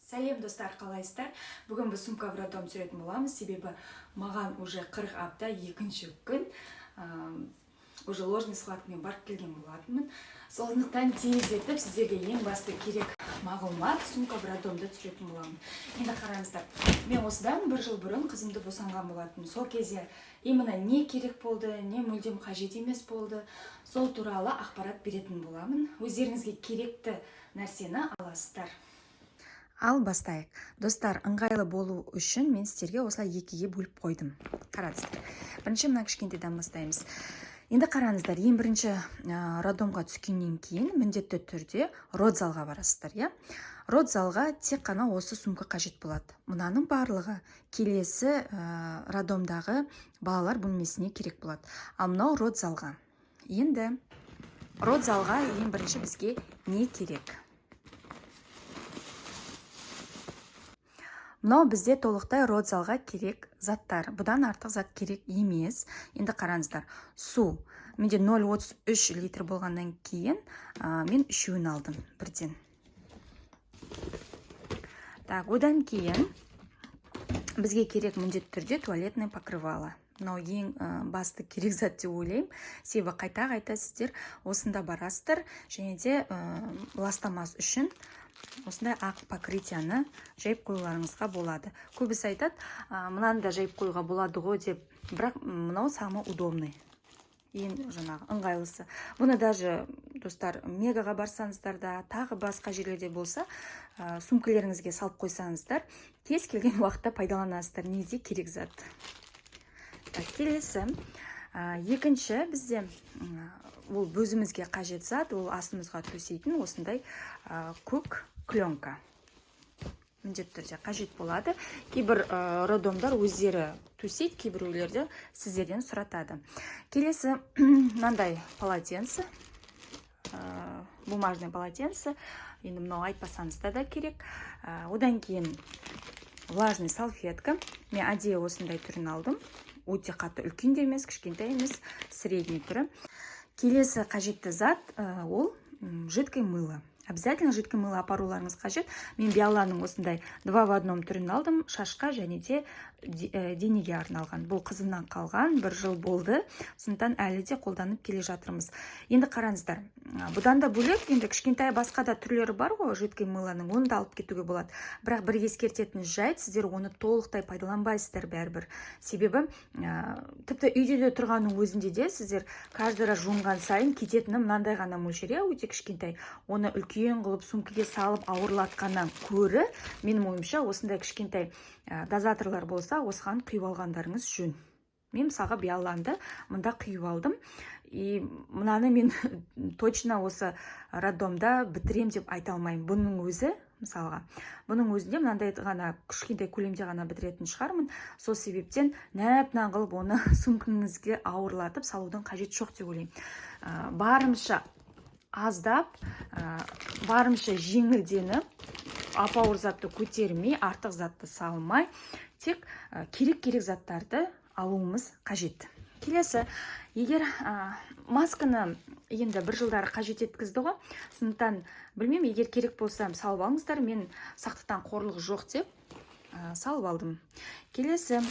Сәлем достар, қалайсыздар? Бүгін біз сумка в роддом түсіретін боламыз, себебі маған уже 40 апта екінші күн уже ложный схваткамен барып келген болатынмын. Сондықтан тездетіп сіздерге ең басты керек мағлұмат сумка в роддомда түсіретін боламын. Енді қараңыздар, мен осыдан бір жыл бұрын қызымды босанған болатынмын. Сол кезде именно не керек болды, не мүлдем қажет емес болды, сол туралы ақпарат беретін боламын. Өздеріңізге керекті нәрсені аласыздар. Ал бастайық. Достар, ыңғайлы болу үшін мен сіздерге осылай екіге бөліп қойдым. Қараңыздар. Бірінші мына кішкентайдан бастаймыз. Енді қараңыздар, ең бірінші роддомға түскеннен кейін міндетті түрде родзалға барасыздар, иә? Родзалға тек қана осы сумка қажет болады. Мынаның барлығы келесі роддомдағы балалар бөлмесіне керек болады. Ал мынау родзалға. Енді родзалға ең бірінші бізге не керек? Мынау бізде толықтай родзалға керек заттар. Бұдан артық зат керек емес. Енді қараңыздар. Су. Менде 0,33 литр болғаннан кейін мен үшеуін алдым бірден. Так, одан кейін бізге керек міндетті түрде туалетный покрывало. Мынау ең басты керек зат деп ойлаймын. Себебі қайта-қайта сіздер осында барасыздар және де ластамас үшін осындай ақ покрытияны жайып қоюларыңызға болады. Көбісі айтады, мынаны да жайып қоюға болады ғой деп, бірақ мынау самый удобный. Ең жаңағы ыңғайлысы. Бұны даже достар мегаға барсаңыздар да, тағы басқа жерлерде болса, сумкалеріңізге салып қойсаңыздар, кез келген уақытта пайдаланасыздар. Негізі керек зат. Келесі, екінші бізде ол өзімізге қажет зат, ол астымызға төсейтін осындай көк пленка. Міндетті түрде қажет болады. Кейбір роддомдар өздері төсейді, кейбіреулерді сіздерден сұратады. Келесі, мынандай полотенце, бумажный полотенце, енді мынау айтпасаңызда да керек. Одан кейін влажный салфетка. Мен әдейі осындай түрін алдым. Өте қатты үлкен де емес, кішкентай емес, средний түрі. Келесі қажетті зат ол жидкое мыло. Обязательно жидкое мыло апаруларыңыз қажет. Мен Биоланың осындай 2 в 1 түрін алдым, шашқа және де денеге арналған. Бұл қызымнан қалған, 1 жыл болды. Сондықтан әлі де қолданып келе жатырмыз. Енді қараңыздар, бұдан да бөлек, енді кішкентай басқа да түрлері бар ғой, жидкое мылоның, оны да алып кетуге болады. Бірақ бір ескертетін жайт, сіздер оны толықтай пайдаланбайсыздар бәрібір. Себебі тіпті үйде де тұрғанның өзінде де сіздер каждый раз жуынған сайын кететіні мынандай ғана мөлшері, өте кішкентай. Оны үлкен қылып сумкаға салып ауырлатқаннан көрі, менің ойымша осындай кішкентай дозаторлар болса, осыған құйып алғандарыңыз жөн. Мен мысалға Биоланды мында құйып алдым. И мынаны мен точно осы роддомда бітірем деп айта алмаймын. Бұның өзі, мысалға, бұның өзінде мынандай ғана кішкентай көлемде ғана бітіретін шығармын. Сол себептен нәп-нән қылып оны сумкаңызға ауырлатып салудың қажет жоқ деп ойлаймын. Барымша аздап, барымша жеңілденіп, апауыр затты көтермей, артық затты салмай, тек керек заттарды алуымыз қажет. Келесі, егер масканы енді 1 жылдары қажет еткізді ғой, сондықтан білмеймін, егер керек болса салып алыңыздар, мен сақтықтан қорлық жоқ деп салып алдым. Келесі,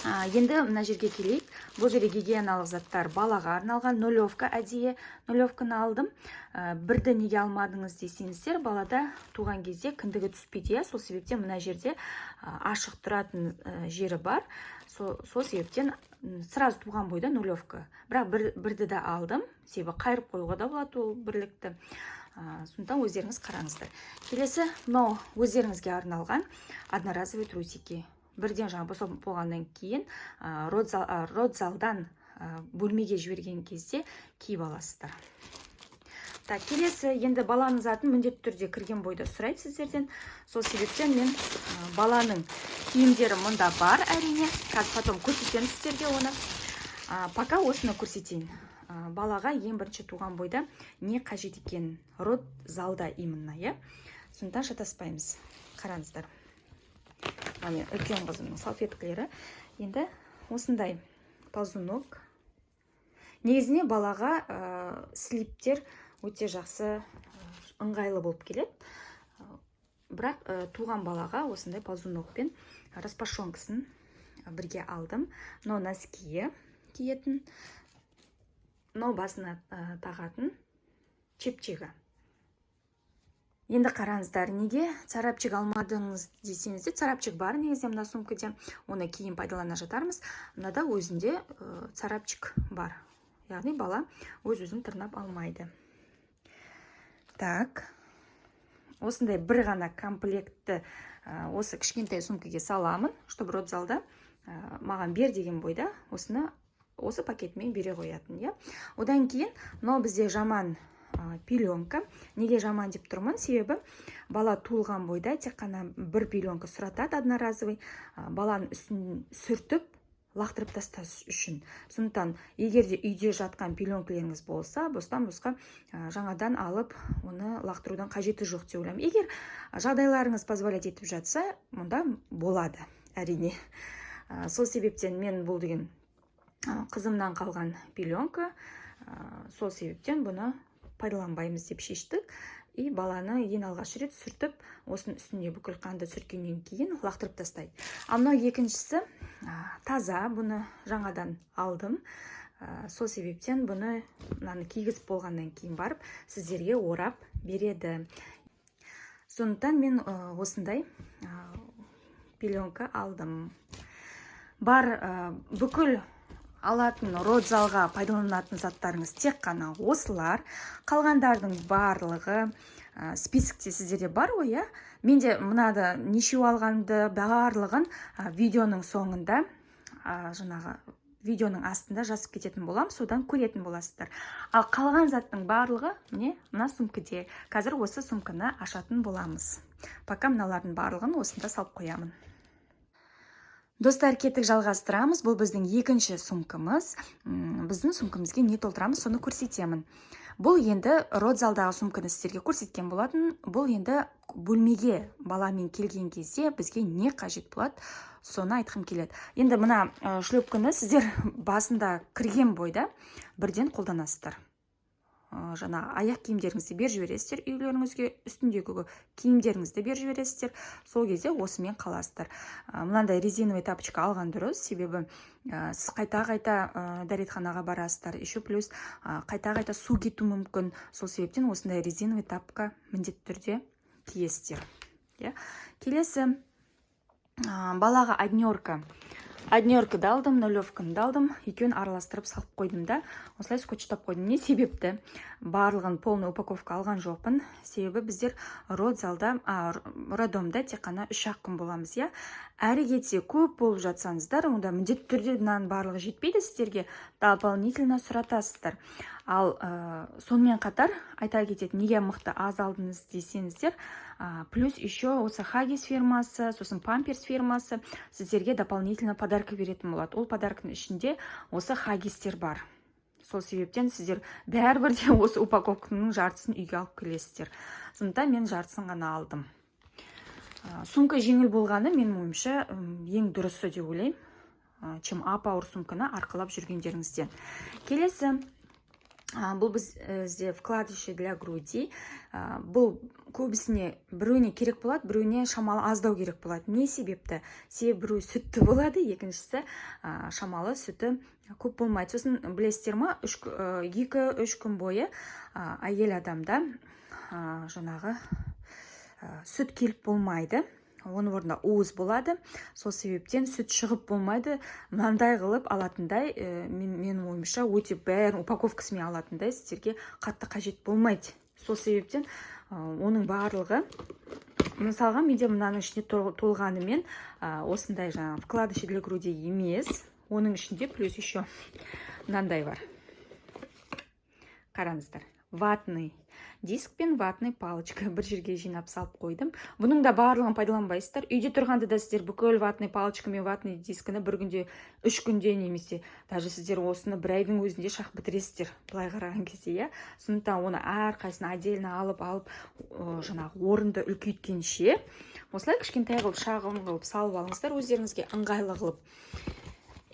енді мына жерге келейік. Бұл жерге гигиеналық заттар балаға арналған, нулевка әдейі нулевканы алдым. Бірді неге алмадыңыз десеңіздер, балада туған кезде кіндігі түспейді. Сол себептен мына жерде ашық тұратын жері бар. Сол себептен сразу туған бойда нулевка. Бірақ бірді де алдым. Себебі қайырып қоюға да болады ол бірлікті. Сондықтан өздеріңіз қараңыздар. Келесі, мынау өздеріңізге арналған одноразовый трусики. Бірден жаңа босап болғаннан кейін родзалдан бөлмеге жіберген кезде киіп аласыздар. Келесі, енді баланың затын міндетті түрде кірген бойда сұрайды сіздерден. Сол себептен мен баланың киімдері мұнда бар әрине. Потом көрсетемін сіздерге оны. Пока осыны көрсетейін. Балаға ең бірінші туған бойда не қажет екен родзалда именно, е? Сондықтан шатаспаймыз. Қараңыздар. Мен үлкен қызымның салфеткілері. Енді осындай ползунок. Негізіне балаға слиптер өте жақсы ыңғайлы болып келеді. бірақ туған балаға осындай ползунокпен распашонкасын бірге алдым. Мынау носки киетін, мынау басына тағатын чепчигі. Енді қараңыздар, неге царапчик алмадыңыз десеңізде, царапчик бар негізде мына сумкада, оны кейін пайдалана жатармыз. Мынада өзінде царапчик бар. Яғни бала өз-өзін тырнап алмайды. Так, осындай бір ғана комплектті осы кішкентай сумкаға саламын, чтобы родзалда маған бер деген бойда осы пакетмен бере қоятын. Одан кейін, мынау бізде жаман пеленка. Неге жаман деп тұрмын? Себебі бала туылған бойда тек қана бір пеленка сұратады одноразовый. Баланың үстін сүртіп, лақтырып тастас үшін. Сондықтан, егер де үйде жатқан пеленкалеріңіз болса, бостан-босқа жаңадан алып, оны лақтырудан қажеті жоқ деп ойлаймын. Егер жағдайларыңыз позволять етіп жатса, мұнда болады, әрине. Сол себептен мен бұл деген қызымнан қалған пеленка, сол себептен бұны пайдаланбаймыз деп шештік. И баланы ең алғаш рет сүртіп, осының үстіне бүкіл қанды сүрткеннен кейін лақтырып тастайды. Ал мынау екіншісі таза, бұны жаңадан алдым. Сол себептен бұны кигізіп болғаннан кейін барып сіздерге орап береді. Сондықтан мен осындай пеленка алдым. Бар бүкіл алатын родзалға пайдаланатын заттарыңыз тек қана осылар. Қалғандардың барлығы списокте сіздерде бар ғой, иә? Менде мынада нешеу алғанды барлығын видеоның соңында, видеоның астында жазып кететін болам, содан көретін боласыздар. Ал қалған заттың барлығы мына сумкаде. Қазір осы сумканы ашатын боламыз. Пока мыналардың барлығын осында салып қоямын. Достар, кеттік жалғастырамыз. Бұл біздің екінші сумкамыз. Біздің сумкамызге не толтырамыз, соны көрсетемін. Бұл енді родзалдағы сумканы сіздерге көрсеткен болатын. Бұл енді бөлмеге баламен келген кезде бізге не қажет болады, соны айтқым келеді. Енді мына шлепканы сіздер басында кірген бойда бірден қолданасыздар. Аяқ киімдеріңізді бер жібересіздер, үйлеріңізге үстіндегі киімдеріңізді бер жібересіздер, сол кезде осымен қаласыздар. Мынандай резиновый тапочка алған дұрыс, себебі сіз қайта-қайта дәретханаға барасыздар, еще плюс қайта-қайта су кету мүмкін, сол себептен осындай резиновый тапка міндетті түрде киесіздер. Келесі балаға однерканы алдым, нулевканы алдым, екеуін араластырып салып қойдым да, осылай скотчтап қойдым. Не себепті? Барлығын полный упаковка алған жоқпын. Себебі біздер роддомда тек қана 3-ақ күн боламыз, иә? Әрі кетсе көп болып жатсаңыздар, онда міндетті түрде мынаның барлығы жетпейді, сіздерге дополнительно сұратасыздар. Ал сонымен қатар айта кететін, неге мықты аз алдыңыз десеңіздер, плюс еще осы Хаггис фирмасы, сосын Памперс фирмасы сіздерге дополнительно подарка беретін болады. Ол подаркының ішінде осы Хаггистер бар. Сол себептен сіздер бәрібірде осы упаковканың жартысын үйге алып келесіздер. Сондықтан мен жартысын ғана алдым. Сумка жеңіл болғаны мен ойымша ең дұрысы деп ойлаймын, чем ап-ауыр сумканы арқалап жүргендеріңізден. Келесі, бұл бізде вкладыш для груди. Бұл көбісіне біреуіне керек болады, біреуіне шамалы аздау керек болады. Не себепті? Себебі біреу сүтті болады, екіншісі шамалы сүті көп болмайды. Сосын білесіздер ма, 2-3 күн бойы әйел адамда сүт келіп болмайды. Оның орнында уыз болады. Сол себептен сүт шығып болмайды. Мынандай қылып алатындай, мен ойымша өте бәрін упаковкасымен алатындай сіздерге қатты қажет болмайды. Сол себептен оның барлығы, мысалға менде мынаның ішінде толғанымен осындай вкладыш для груди емес, оның ішінде плюс еще мынандай бар. Қараңыздар, ватный диск пен ватный палочка бір жерге жинап салып қойдым. Бұның да барлығын пайдаланбайсыздар. Үйде тұрғанда да сіздер бүкіл ватный палочка мен ватный дискіні бір күнде, 3 күнде немесе даже сіздер осыны бір айдың өзінде шақ бітіресіздер. Былай қараған кезде, сондықтан оны әрқайсысын отдельно алып, орынды үлкейткенше, осылай кішкентай қылып, шағын қылып салып алыңыздар, өздеріңізге ыңғайлы қылып.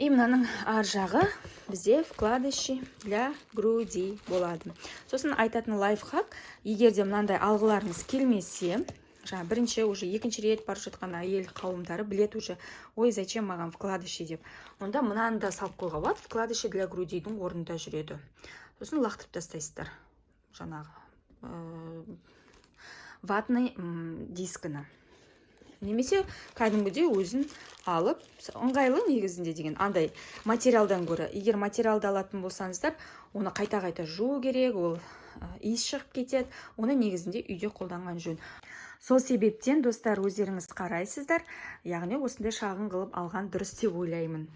И мынаның ар жағы бізде вкладыши для груди болады. Сосын айтатын лайфхак, егер де мынандай алғыларыңыз келмесе, жаңа бірінші уже екінші рет бара жатқан әйел қауымдары білет уже, ой, зачем маған вкладыши деп. Онда мынаны да салып қойға болады, вкладыши для грудидің орнында жүреді. Сосын лақтырып тастайсыздар жаңағы ватный дискіні. Немесе кәдімгідей өзін алып, ыңғайлы негізінде деген андай материалдан көрі. Егер материалды алатын болсаңыздар, оны қайта-қайта жуу керек, ол иіс шығып кетеді. Оны негізінде үйде қолданған жөн. Сол себептен, достар, өздеріңіз қарайсыздар, яғни осындай шағын қылып алған дұрыс деп ойлаймын.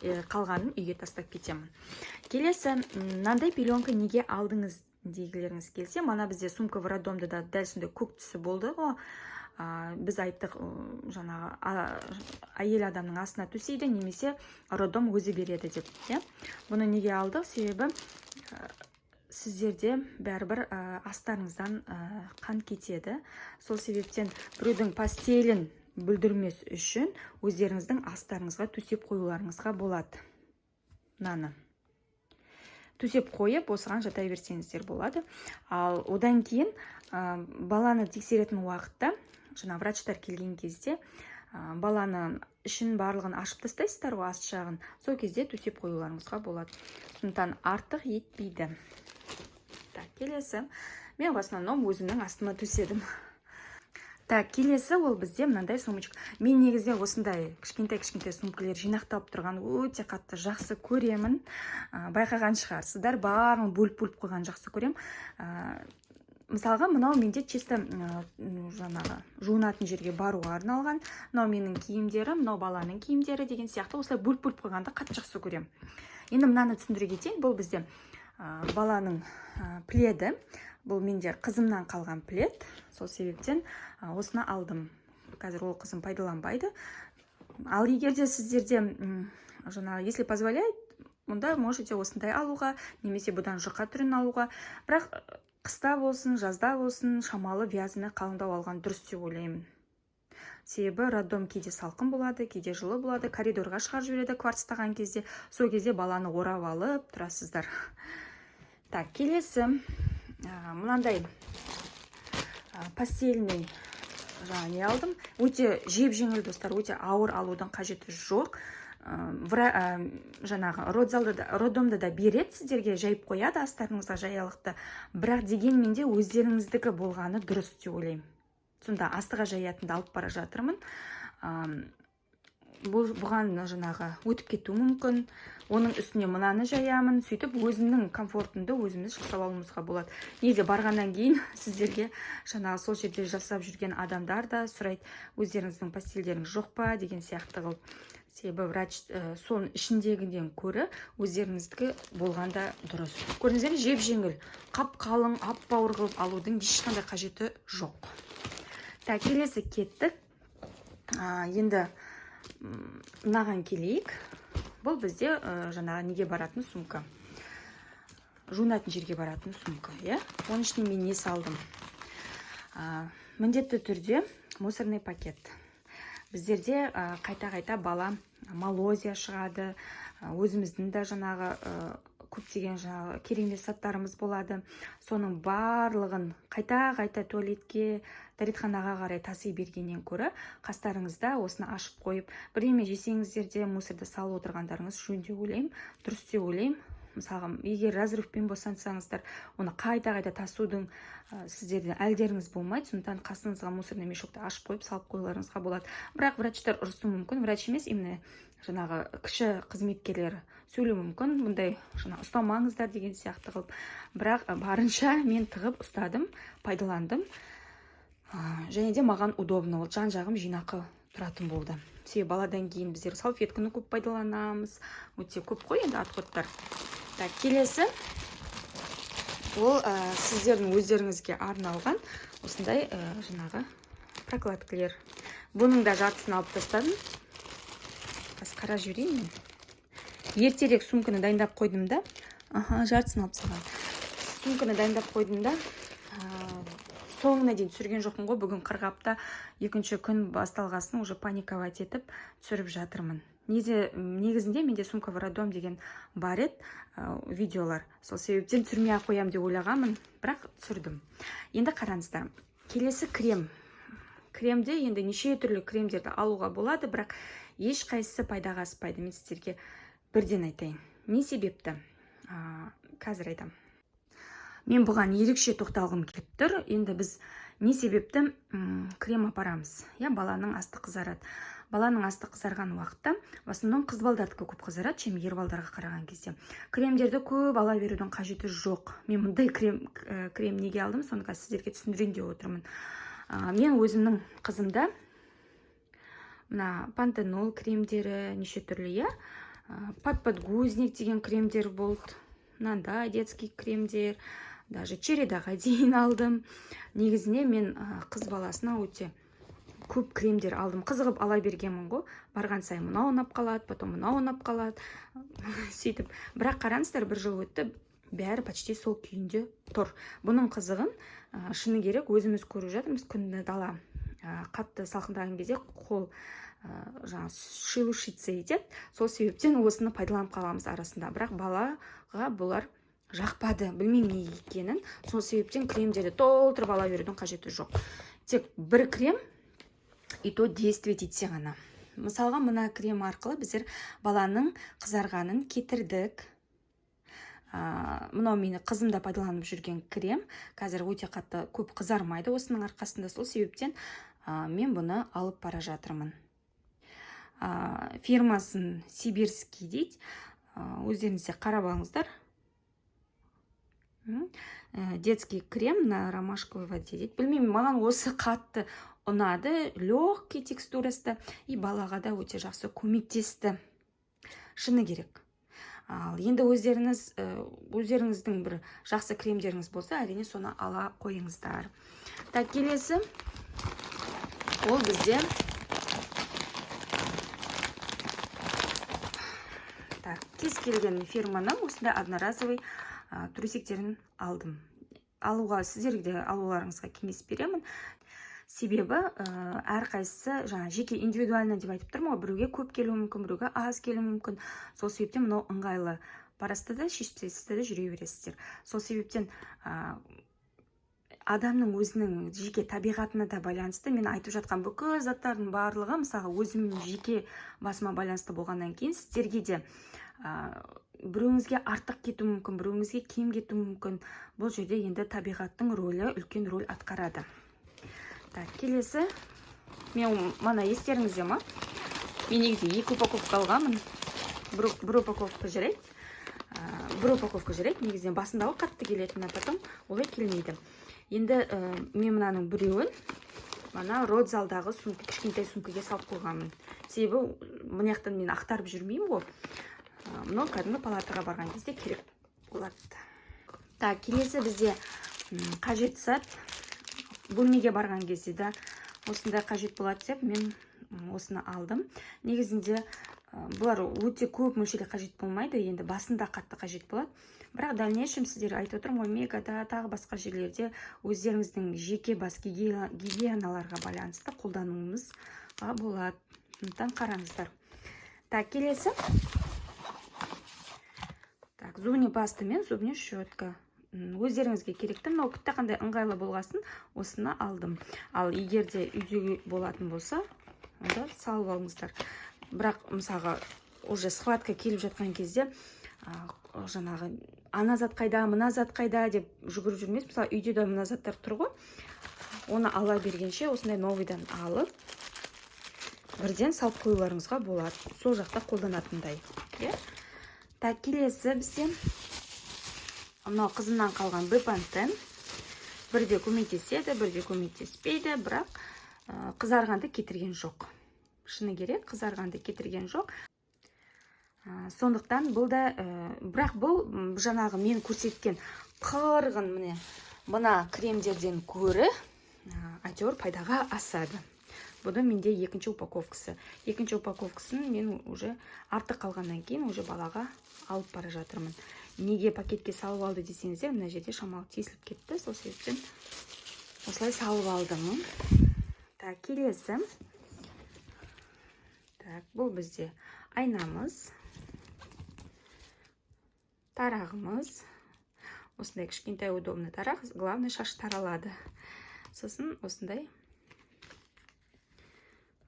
Қалғанын үйге тастап кетемін. Келесі, мынандай пеленка неге алдыңыз дегілеріңіз келсе, мана бізде сумка в роддомда да дәл сондай көк түсі болды ғой. Біз айттық, жаңағы әйел адамның астына төсейді, немесе роддом өзі береді деп. Бұны неге алдық? Себебі сіздерде бәрібір астарыңыздан қан кетеді. Сол себептен біреудің постелін бүлдірмес үшін өздеріңіздің астарыңызға төсеп қоюларыңызға болады. Мынаны төсеп қойып, осыған жата берсеңіздер болады. Ал одан кейін баланы тексеретін уақытта, жаңа врачтар келген кезде, баланы ішін барлығын ашып тастайсыздар ғой, аст жағын. Сол кезде төсеп қоюларыңызға болады. Сондықтан артық етпейді. Так, келесі, мен в основном өзімнің астыма төседім. Так, келесі ол бізде мынандай сумочка. Мен негізде осындай кішкентай сумкалар жинақталып тұрған өте қатты жақсы көремін. Байқаған шығарсыздар, барын бөліп қойған жақсы көрем. Мысалға, мынау менде чисто жаңағы жуынатын жерге баруға арналған. Мынау менің киімдері, мынау баланың киімдері деген сияқты осылай бөліп қойғанды қатты жақсы көрем. Енді мынаны түсіндіре кетейін. Бұл бізде баланың пледі. Бұл менде қызымнан қалған плед. Сол себептен осыны алдым. Қазір ол қызым пайдаланбайды. Ал егерде сіздерде жаңағы, если позволяет, мұнда можете осындай алуға, немесе бұдан жұқа түрін алуға. Бірақ қыста болсын, жазда болсын, шамалы вязаны қалыңдау алған дұрыс деп ойлаймын. Себебі роддом кейде салқын болады, кейде жылы болады, коридорға шығарып жібереді квартирастаған кезде. Сол кезде баланы орап алып тұрасыздар. Так, келесі мынандай постельный не алдым. Өте жеп-жеңіл, достар, өте ауыр алудың қажеті жоқ. Жаңағы роддомда да береді, сіздерге жайып қояды астарыңызға жаялықты. Бірақ дегенмен де өздеріңіздікі болғаны дұрыс деп ойлаймын. Сонда астыға жаятынды алып бара жатырмын. Бұған жаңағы өтіп кету мүмкін. Оның үстіне мынаны жаямын, сөйтіп өзімнің комфортымды өзіміз жасап алуымызға болады. Неде барғаннан кейін сіздерге жаңағы сол жерде жасап жүрген адамдар да сұрайды, өздеріңіздің постельдеріңіз жоқ па деген сияқты қылып. Себебі врач соның ішіндегіден көрі өздеріңіздікі болғанда дұрыс. Көрдіңіздер, жеп-жеңіл, қап-қалың, ап-бауыр қылып алудың ешқандай қажеті жоқ. Так, келесі кеттік. Енді мынаған келейік. Бұл бізде жаңағы неге баратын сумка. Жуынатын жерге баратын сумка. Оның ішіне мен не салдым? Міндетті түрде мусорный пакет. Біздерде қайта-қайта бала малозия шығады. Өзіміздің де жаңағы көптеген керемет заттарымыз болады. Соның барлығын қайта-қайта туалетке, дәретханаға қарай таси бергеннен көрі, қастарыңызда осыны ашып қойып, бірдеме жесеңіздерде мусорда салып отырғандарыңыз жөн деп ойлаймын, дұрыс деп ойлаймын. Мысалға, егер разрывпен босансаңыздар, оны қайта-қайта тасудың сіздерден әлдеріңіз болмайды, сондықтан қасыңызға мусорный мешокты ашып қойып салып қоюларыңызға болады. Бірақ врачтар ұрысу мүмкін, врач емес, именно жаңағы кіші қызметкерлер сөйлеу мүмкін, бұндай ұстамаңыздар деген сияқты қылып. Бірақ барынша мен тығып ұстадым, пайдаландым. Және де маған удобно, жан-жағым жинақы тұратын болды. Себебі баладан кейін біздер салфетканы көп пайдаланамыз. Өте көп қой енді отходтар. Так, келесі ол сіздердің өздеріңізге арналған осындай жаңағы прокладкалар. Бұның да жартысын алып тастадым. Қара жіберейін. Ертерек сумканы дайындап қойдым да. Жартысын алып тастадым. Сумканы дайындап қойдым да. Соңына дейін түсірген жоқпын ғой, бүгін қырғапта екінші күн басталғасын уже паниковать етіп түсіріп жатырмын. Негізінде менде сумка в роддом деген бар еді видеолар. Сол себептен түсірмей қоям деп ойлағанмын, бірақ түсірдім. Енді қараңыздар. Келесі крем. кремде енді неше түрлі кремдерді алуға болады, бірақ ешқайсысы пайдаға аспайды. Мен сіздерге бірден айтайын. Не себепті? Қазір айтам. Мен бұған ерекше тоқталғым келіп тұр. Енді біз не себепті крем апарамыз? Баланың асты қызарады. Баланың асты қызарған уақытта в основном қыз балдардікі көп қызарады, чем ер балдарға қараған кезде. Кремдерді көп ала берудің қажеті жоқ. Мен мұндай крем неге алдым, соны сіздерге түсіндірейін деп отырмын. Мен өзімнің қызымда мына пантенол кремдері неше түрлі, подгузник деген кремдер болды. Мынандай детский кремдер, даже чередаға дейін алдым. Негізіне мен қыз баласына өте көп кремдер алдым. Қызығып ала бергенмін ғой. Барған сайын мынау ұнап қалады, потом мынау ұнап қалады. Сөйтіп, бірақ қараңыздар, бір жыл өтті, бәрі почти сол күйінде тұр. Бұның қызығын шыны керек өзіміз көріп жатырмыз. Күнді дала қатты салқындаған кезде қол шелушиться етеді. Сол себептен осыны пайдаланып қаламыз арасында. Бірақ балаға бұлар жақпады. Білмеймін не екенін. Сол себептен кремдерді толтырып ала берудің қажеті жоқ. Тек бір крем и то действиет етсе ғана. Мысалға, мына крем арқылы біздер баланың қызарғанын кетірдік. Мынау мені қызымда пайдаланып жүрген крем. Қазір өте қатты көп қызармайды осының арқасында. Сол себептен мен бұны алып бара жатырмын. Фирмасын Сибирский дейді. Өздеріңізде қарап алыңыздар. Детский крем на ромашковой воде дейді. Білмеймін, маған осы қатты ұнады, легкий текстурасы и балаға да өте жақсы көмектесті. Шыны керек. Енді өздеріңіздің бір жақсы кремдеріңіз болса, әрине соны ала қойыңыздар. Так, келесі ол бізде кез келген фирманың осындай одноразовый трусиктерін алдым. Алуға, сіздерге алуларыңызға кеңес беремін. Себебі әрқайсысы жеке индивидуально деп айтып тұрмын, біреуге көп келуі мүмкін, біреуге аз келуі мүмкін. Сол себептен мынау ыңғайлы. Барасты да шешіпсізді де жүре бересіздер. Сол себептен адамның өзінің жеке табиғатына да байланысты. Мен айтып жатқан бүкіл заттардың барлығы, мысалы, өзім жеке басыма байланысты болғаннан кейін сіздерге де біреуіңізге артық кету мүмкін, біреуіңізге кем кету мүмкін. Бұл жерде енді табиғаттың рөлі үлкен рөл атқарады. Так, келесі, мен мана естеріңізде ма? Мен негізі 2 упаковка алғанмын. Бір упаковка жарайды. Негізінен басындағы қатты келетін, потом олай келмейді. Енді мен мынаның біреуін мана родзалдағы сумка, кішкентай сумкаға салып қойғанмын. Себебі мынаяқтан мен ақтарып жүрмеймін ғой. Мынау кәдімгі палатаға барған кезде керек болады. Так, келесі бізде қажет зат. Бөлмеге барған кезде да осындай қажет болады деп мен осыны алдым. Негізінде бұлар өте көп мөлшерде қажет болмайды, енді басында қатты қажет болады. Бірақ дальнейшем сіздер айтып отырмын, омегада тағы басқа жерлерде өздеріңіздің жеке бас гигиеналарға байланысты қолдануыңызға болады. Сондықтан қараңыздар. Так, келесі. Так, зубный паста мен зубный щетка. Өздеріңізге керекті, мынау күтті қандай ыңғайлы болғасын, осыны алдым. Ал егерде үйдегі болатын болса, онда салып алыңыздар. Бірақ, мысалға, уже схватка келіп жатқан кезде, жаңағы, ана зат қайда, мына зат қайда деп жүгіріп жүрмес. Мысалы, үйде де мына заттар тұр ғой. Оны ала бергенше, осындай новыйдан алып, бірден салып қоюларыңызға болады. Сол жақта қолданатындай. Так, келесі бізде мынау қызымнан қалған бепантен. Бірде көмектеседі, бірде көмектеспейді, бірақ қызарғанды кетірген жоқ. Шыны керек, қызарғанды кетірген жоқ. Сондықтан бұл да, бірақ бұл жаңағы мен көрсеткен қырғын мына кремдерден көрі әйтеуір пайдаға асады. Бұда менде екінші упаковкасы. Екінші упаковкасын мен уже артық қалғаннан кейін уже балаға алып бара жатырмын. Неге пакетке салып алды десеңіздер, мына жерде шамалы тесіліп кетті. Сол себептен осылай салып алдым. Так, келесі. Так, бұл бізде айнамыз, тарағымыз. Осындай кішкентай удобный тарақ, главное шаш таралады. Сосын осындай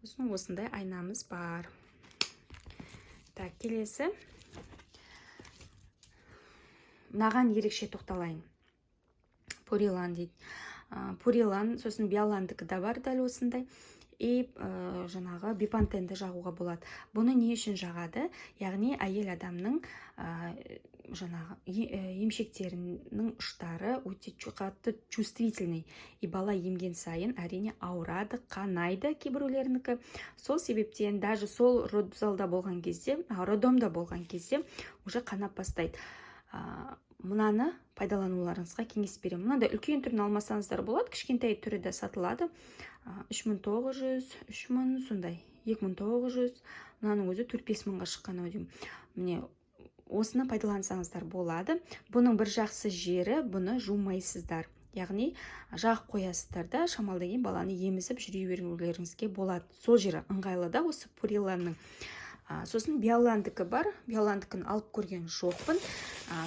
сосын осындай айнамыз бар. Так, келесі мынаған ерекше тоқталайын. Пурилан дейді. Пурилан, сосын биоландікі да бар дәл осындай. И жаңағы бипантенді жағуға болады. Бұны не үшін жағады? Яғни әйел адамның жаңағы емшектерінің ұштары өте қатты чувствительный. И бала емген сайын әрине ауырады, қанайды кейбіреулерінікі. Сол себептен даже сол родзалда болған кезде, роддомда болған кезде уже қанап бастайды. Мынаны пайдалануларыңызға кеңес беремін. Мынандай үлкен түрін алмасаңыздар болады, кішкентай түрі де сатылады. 3900, 3000, сондай 2900, мынаның өзі 4-5 мыңға шыққан өдім. Міне, осыны пайдалансаңыздар болады. Бұның бір жақсы жері, бұны жумайсыздар. Яғни жақ қоясыздар да, шамалдан кейін баланы емізіп жүре берулеріңізге болады. Сол жері ыңғайлы да осы Пуриланның. Сосын биоландікі бар, биоландікін алып көрген жоқпын.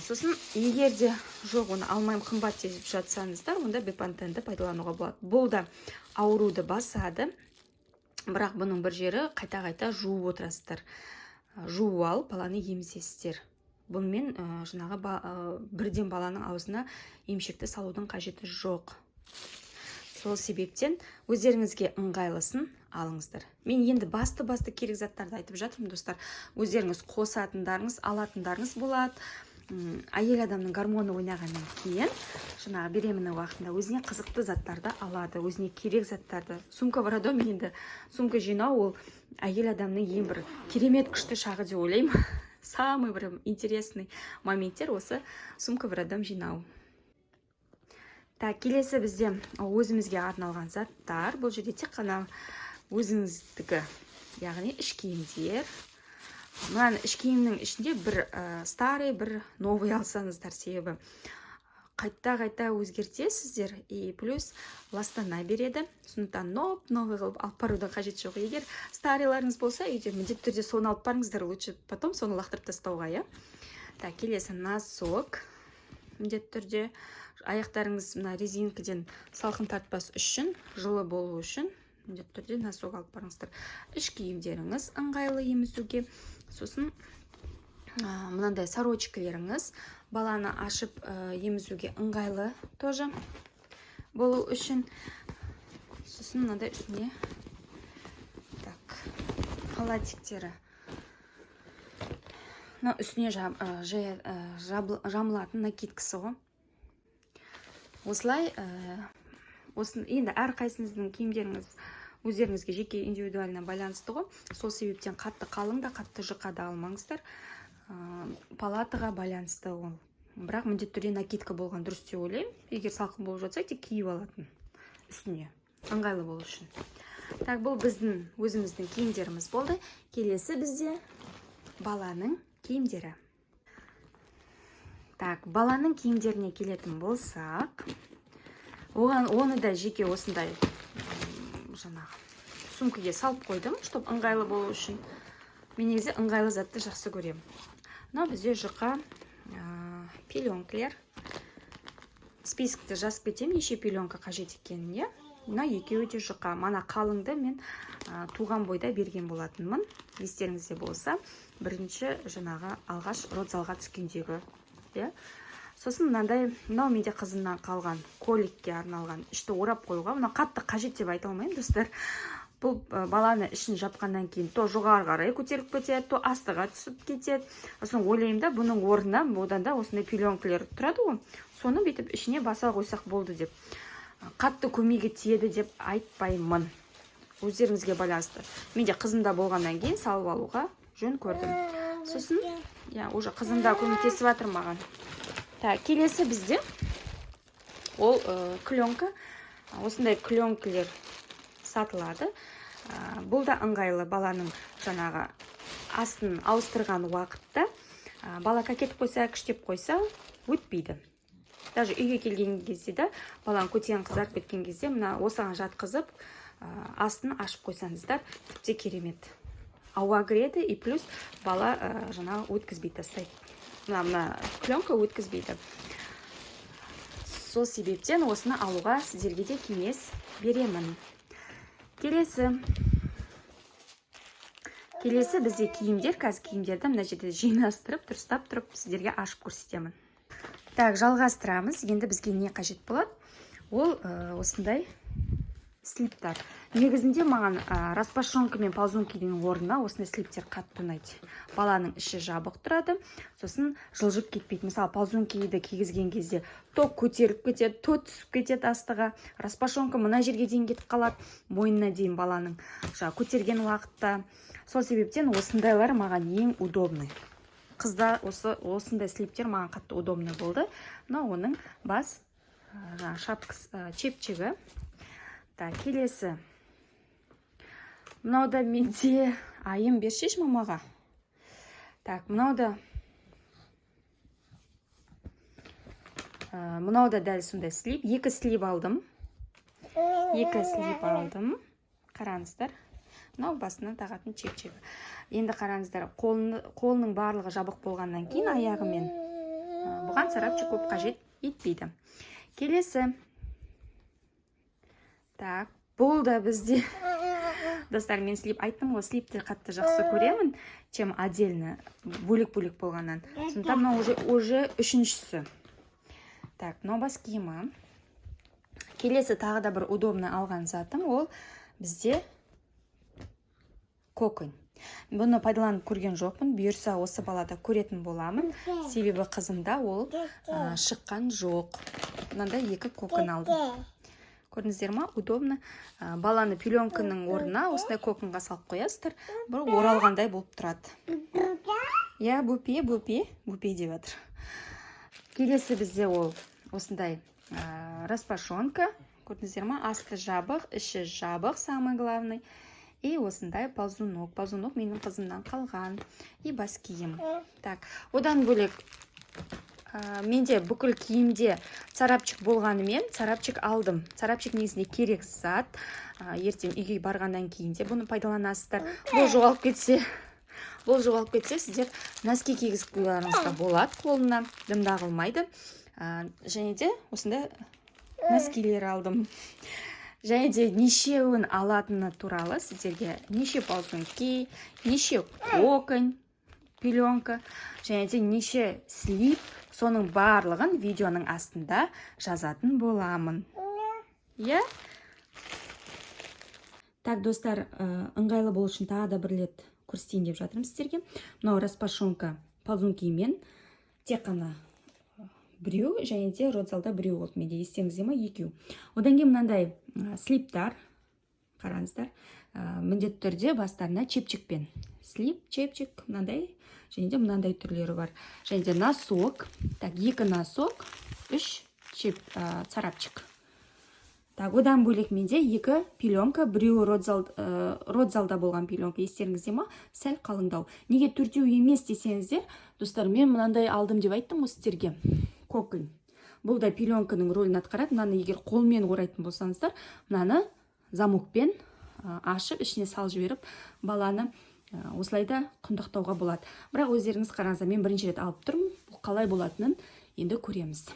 Сосын егер де жоқ, оны алмайым, қымбат деп жатсаңыздар, онда бипантенді пайдалануға болады. Бұл да ауруды басады, бірақ бұның бір жері қайта-қайта жуып отырасыздар. Жуып алып, баланы емізесіздер. Бұнымен жаңағы бірден баланың аузына емшекті салудың қажеті жоқ. Сол себептен өздеріңізге ыңғайлысын алыңыздар. Мен енді басты керек заттарды айтып жатырмын, достар. Өздеріңіз қосатындарыңыз, алатындарыңыз болады. Әйел адамның гормоны ойнағаннан кейін, жаңағы беременна уақытында өзіне қызықты заттарды алады, өзіне керек заттарды. Сумка в роддоме, енді сумка жинау ол әйел адамның ең бір керемет күшті шағы деп ойлаймын. Самый бір интересный моменттер осы сумка в роддом жинау. Так, келесі бізде өзімізге арналған заттар. Бұл жерде тек қана өзіңіздікі, яғни іш киімдер. Мынаны іш киімнің ішінде бір старый, бір новый алсаңыздар, себебі қайта-қайта өзгертесіздер, и плюс ластана береді. Сондықтан новый қылып алып барудың қажет жоқ. Егер старыйларыңыз болса, үйде міндетті түрде соны алып барыңыздар, лучше потом соны лақтырып тастауға, иә. Так, келесі носок. Міндетті түрде аяқтарыңыз мына резинкіден салқын тартпас үшін, жылы болу үшін міндетті түрде носок алып барыңыздар. Іш киімдеріңіз ыңғайлы емізуге. Сосын мынандай сорочкалеріңіз баланы ашып емізуге ыңғайлы тоже болу үшін. Сосын мынандай үстіне так халатиктері. Үстіне жамылатын накидкасы ғой. Осылай, енді әрқайсыңыздың киімдеріңіз өздеріңізге жеке индивидуально байланысты ғой. Сол себептен қатты қалың да, қатты жұқа да алмаңыздар. Палатаға байланысты ол. Бірақ міндетті түрде накидка болған дұрыс деп ойлаймын. Егер салқын болып жатса, тек киіп алатын үстіне. Ыңғайлы болу үшін. Так, бұл біздің өзіміздің киімдеріміз болды. Келесі бізде баланың киімдері. Так, баланың киімдеріне келетін болсақ, оны да жеке осындай жаңағы сумкаға салып қойдым, чтобы ыңғайлы болу үшін. Мен негізі ыңғайлы затты жақсы көремін. Мына бізде жұқа пеленкалар. Спискті жазып кетемін, неше пеленка қажет екенін, иә. Мына екеуі де жұқа. Мана қалыңды мен туған бойда берген болатынмын. Естеріңізде болса, бірінші жаңағы алғаш родзалға түскендегі. Сосын мынандай, мынау менде қызымнан қалған коликке арналған ішті орап қоюға. Мына қатты қажет деп айта алмаймын, достар. Бұл баланы ішін жапқаннан кейін то жоғары қарай көтеріп кетеді, то астыға түсіп кетеді. Сосын ойлаймын да, бұның орнына одан да осындай пеленкалар тұрады ғой. Соны бүйтіп ішіне баса қойсақ болды деп. Қатты көмегі тиеді деп айтпаймын. Өздеріңізге байланысты. Менде қызымда болғаннан кейін салып алуға жөн көрдім. Сосын, уже қызымда көмектесіп жатыр маған. Так, келесі бізде ол клёнка. Осындай клёнкалар сатылады. Бұл да ыңғайлы баланың жаңағы астын ауыстырған уақытта. Бала кетіп қойса, күштеп қойса, өтпейді. Даже үйге келген кезде де, баланың көтен қызарып кеткен кезде, мына осыған жатқызып, астын ашып қойсаңыздар, тіпте керемет. Ауа кіреді, и плюс бала жаңағы өткізбей тастайды. Мына клёнка өткізбейді. Сол себептен осыны алуға сіздерге де кеңес беремін. Келесі Келесі бізде киімдер, қазір киімдерді мына жерде жинастырып, дұрыстап тұрып сіздерге ашып көрсетемін. Так, жалғастырамыз. Енді бізге не қажет болады? Ол осындай слиптар. Негізінде маған распашонка мен ползункидің орнына осындай слиптер қатты ұнайды. Баланың іші жабық тұрады, сосын жылжып кетпейді. Мысалы, ползункиді кигізген кезде то көтеріп кетеді, то түсіп кетеді астыға. Распашонка мына жерге дейін кетіп қалады, мойнына дейін баланың көтерген уақытта. Сол себептен осындайлар маған ең удобный. Қызда осындай слиптер маған қатты удобный болды. Мына оның бас шапкасы, чепчігі. Так, келесі. Мынау да менде айым бершеш мамаға. Так, мынау да дәл сондай слип. Екі слип алдым. Қараңыздар. Мынау басына тағатын чепчігі. Енді қараңыздар, қолының барлығы жабық болғаннан кейін аяғымен бұған сарапчы көп қажет етпейді. Келесі. Так, бұл да бізде. Достар, мен слип айттым ғой, слипті қатты жақсы көремін, чем отдельно бөлек-бөлек болғаннан. Сондықтан мынау уже үшіншісі. Так, мынау бас киімі. Келесі тағы да бір удобный алған затым, ол бізде кокон. Бұны пайдаланып көрген жоқпын, бұйырса осы балада көретін боламын. Себебі қызымда ол шыққан жоқ. Мынандай екі кокон алдым. Көрдіңіздер ма? Удобно. Баланы пеленканың орнына осындай коконға салып қоясыздар. Бір оралғандай болып тұрады. Я, бупе деп жатыр. Келесі бізде ол осындай распашонка. Көрдіңіздер ма? Асты жабық, іші жабық, самый главный. И осындай ползунок. Ползунок менің қызымнан қалған. И бас киім. Так, одан бөлек менде бүкіл киімде сарапчик болғанымен сарапчик алдым. Сарапчик негізінде керек зат. Ертең үйге барғаннан кейін де бұны пайдаланасыздар. Бұл жоғалып кетсе, сіздер носки кигізіп қоюларыңызға болады қолына, дымда қылмайды. Және де осындай носкилер алдым. Және де нешеуін алатыны туралы сіздерге неше ползунки, неше кокон, пеленка, және де неше слип, соның барлығын видеоның астында жазатын боламын. Иә? Так, достар, ыңғайлы болу үшін тағы да бір рет көрсетейін деп жатырмын сіздерге. Мынау распашонка ползункимен тек қана біреу, және де родзалда біреу болды. Менде естеріңізде ме? Екеу. Одан кейін мынандай слиптар, қараңыздар, міндетті түрде бастарына чепчикпен. Слип, чепчик, мынандай, және де мынандай түрлері бар. Және де носок. Так, екі носок, үш сарапчик. Так, одан бөлек менде екі пеленка, біреу родзалда болған пеленка, естеріңізде ма? Сәл қалыңдау. Неге төртеу емес десеңіздер, достар, мен мынандай алдым деп айттым ғой сіздерге. Кокон. Бұл да пеленканың рөлін атқарады. Мынаны егер қолмен орайтын болсаңыздар, мынаны замокпен ашып, ішіне сал жіберіп, баланы осылайда құндақтауға болады. Бірақ өздеріңіз қараңыздар, мен бірінші рет алып тұрмын. Бұл қалай болатынын енді көреміз.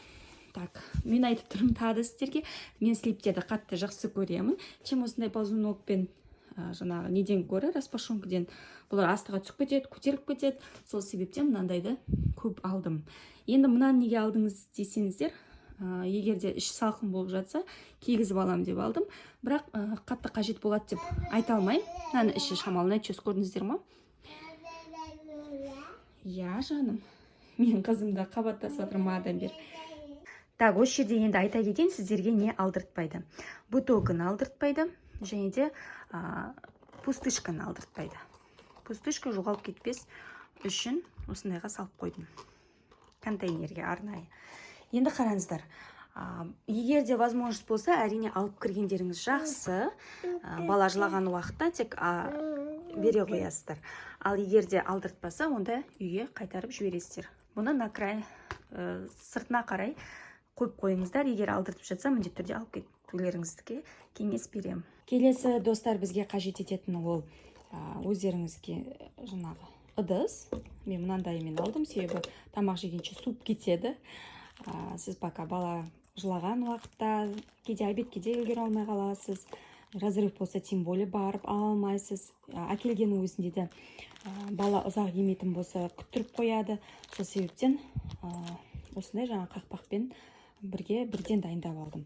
Так, мен айтып тұрмын тағы сіздерге, мен слиптерді қатты жақсы көремін. Чем осындай ползунокпен жаңағы неден көрі, распашонкіден бұлар астыға түсіп кетеді, көтеріп кетеді. Сол себептен мынандайды көп алдым. Енді мынаны неге алдыңыз десеңіздер, егерде іш салқын болып жатса, кигізіп алам деп алдым. Бірақ қатты қажет болады деп айта алмайым. Мынаны іші шамалына чөз, көрдіңіздер ма? Я, жаным. Мен қызымда қабаттасып отырмын адам бер. Так, осы жерде енді айта кетейін, сіздерге не алдыртпайды. Бутылканы алдыртпайды, және де пустышканы алдыртпайды. Пустышка жоғалып кетпес үшін осындайға салып қойдым. Контейнерге арнайы. Енді қараңыздар, егер де возможность болса, әрине алып кіргендеріңіз жақсы. Бала жылаған уақытта тек бере қоясыздар. Ал егер де алдыртпаса, онда үйге қайтарып жібересіздер. Бұны на край сыртына қарай қойып қойыңыздар. Егер алдыртып жатса, міндетті түрде алып кетулеріңізге кеңес беремін. Келесі достар бізге қажет ететін ол өздеріңізге жаңағы ыдыс. Мен мынандаймен алдым, себебі тамақ жегенше суып кетеді. Сіз пока бала жылаған уақытта, кейде обедке де үлгере алмай қаласыз. разрыв болса тем более барып ала алмайсыз. Әкелгеннің өзінде де бала ұзақ емейтін болса күттіріп қояды. Сол себептен осындай жаңа қақпақпен бірге бірден дайындап алдым.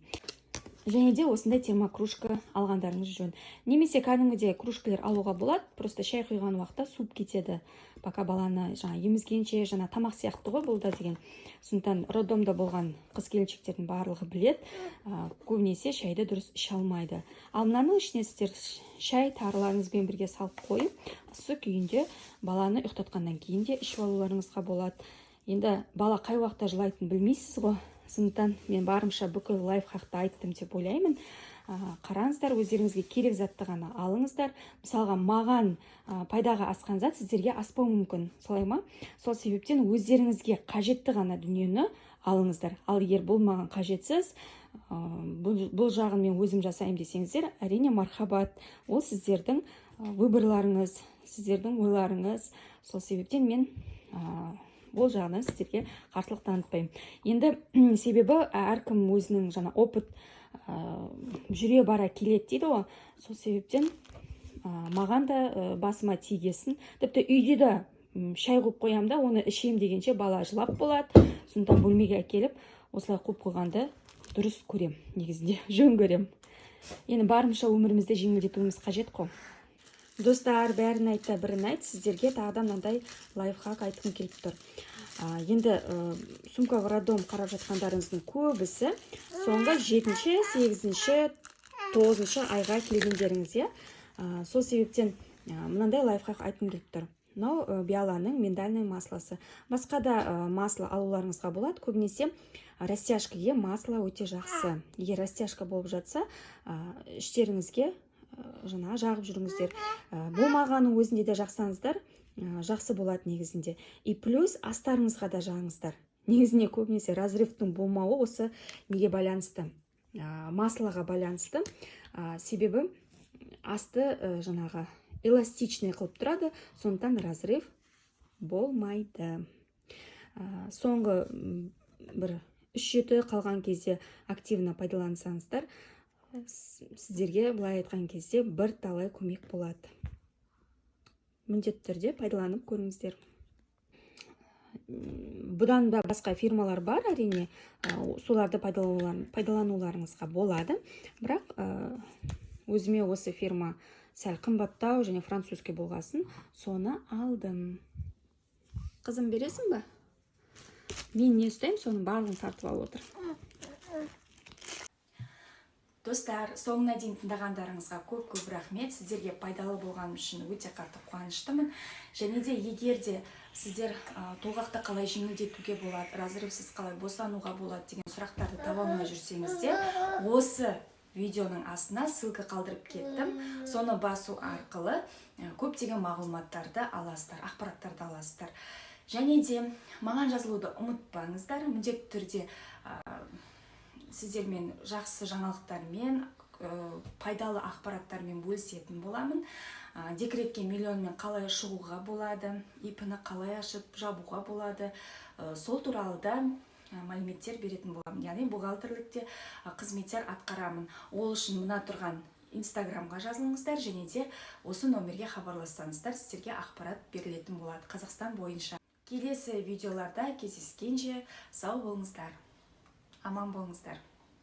Және де осындай термокружка алғандарыңыз жөн. Немесе кәдімгідей кружкалар алуға болады. Просто шай құйған уақытта суып кетеді. Пока баланы жаңа емізгенше, жаңа тамақ сияқты ғой бұл да деген. Сондықтан роддомда болған қыз-келіншектердің барлығы білет. Көбінесе шайды дұрыс іше алмайды. Ал мынаның ішіне сіздер шай тарыларыңызбен бірге салып қойып, ысы күйінде баланы ұйықтатқаннан кейін де ішіп алуларыңызға болады. Енді бала қай уақытта жылайтынын білмейсіз ғой. Сондықтан мен барымша бүкіл лайфхакты айттым деп ойлаймын. Қараңыздар, өздеріңізге керек затты ғана алыңыздар. Мысалға, маған пайдаға асқан зат сіздерге аспау мүмкін, солай ма? Сол себептен өздеріңізге қажетті ғана дүниені алыңыздар. Ал егер бұл маған қажетсіз, бұл жағын мен өзім жасаймын десеңіздер, әрине мархабат. Ол сіздердің выборларыңыз, сіздердің ойларыңыз. Сол себептен мен бұл жағынан сіздерге қарсылық танытпаймын. Енді себебі әркім өзінің жаңа опыт жүре бара келеді дейді ғой. Сол себептен маған да басыма тигесін. Тіпті үйде де шай қойып қоямын да, оны ішем дегенше бала жылап болады. Сондықтан бөлмеге әкеліп осылай қойып қойғанды дұрыс көрем, негізінде жөн көрем. Енді барымша өмірімізді жеңілдетуіміз қажет қой. Достар, бәрін айтты, бірін айт, сіздерге тағы да мынандай лайфхак айтқым келіп тұр. Енді сумкаға роддом қарап жатқандарыңыздың көбісі соңғы 7-ші, 8-ші, 9-ші айға келгендеріңіз. Сол себептен мынандай лайфхак айтқым келіп тұр. Мынау Биаланың миндальный маслосы. Басқа да масло алуларыңызға болады. Көбінесе растяжкаге масло өте жақсы. Егер растяжка болып жатса, іштеріңізге жаңа жағып жүріңіздер. Болмағаның өзінде де жақсаңыздар, жақсы болады негізінде. И плюс астарыңызға да жағыңыздар. Негізіне көбінесе разрывтың болмауы осы неге байланысты? Маслоға байланысты. Себебі асты жаңағы эластичный қылып тұрады, сондықтан разрыв болмайды. Соңғы бір 3-7 қалған кезде активно пайдалансаңыздар, сіздерге былай айтқан кезде бір талай көмек болады. Міндетті түрде пайдаланып көріңіздер. Бұдан да басқа фирмалар бар, әрине, соларды пайдалануларыңызға болады. Бірақ өзіме осы фирма сәл қымбаттау және французский болғасын, соны алдым. Қызым, бересің ба? Мен не ұстаймын, соның барлығын тартып алып отыр. Достар, соңына дейін тыңдағандарыңызға көп рахмет. Сіздерге пайдалы болғаным үшін өте қатты қуаныштымын. Және де егер де сіздер толғақты қалай жеңілдетуге болады, разрывсыз қалай босануға болады деген сұрақтарды таба алмай жүрсеңіздер, осы видеоның астына ссылка қалдырып кеттім. Соны басу арқылы көптеген мағлұматтарды аласыздар, ақпараттарды аласыздар. Және де маған жазылуды ұмытпаңыздар. Міндетті түрде сіздермен жақсы жаңалықтармен, пайдалы ақпараттармен бөлісетін боламын. Декретке миллионмен қалай шығуға болады, ИП-ні қалай ашып жабуға болады, сол туралы да мәліметтер беретін боламын. Яғни бухгалтерлікте қызметтер атқарамын. Ол үшін мына тұрған Инстаграмға жазылыңыздар, және де осы номерге хабарлассаңыздар, сіздерге ақпарат берілетін болады Қазақстан бойынша. Келесі видеоларда кездескенше сау болыңыздар, аман болыңыздар.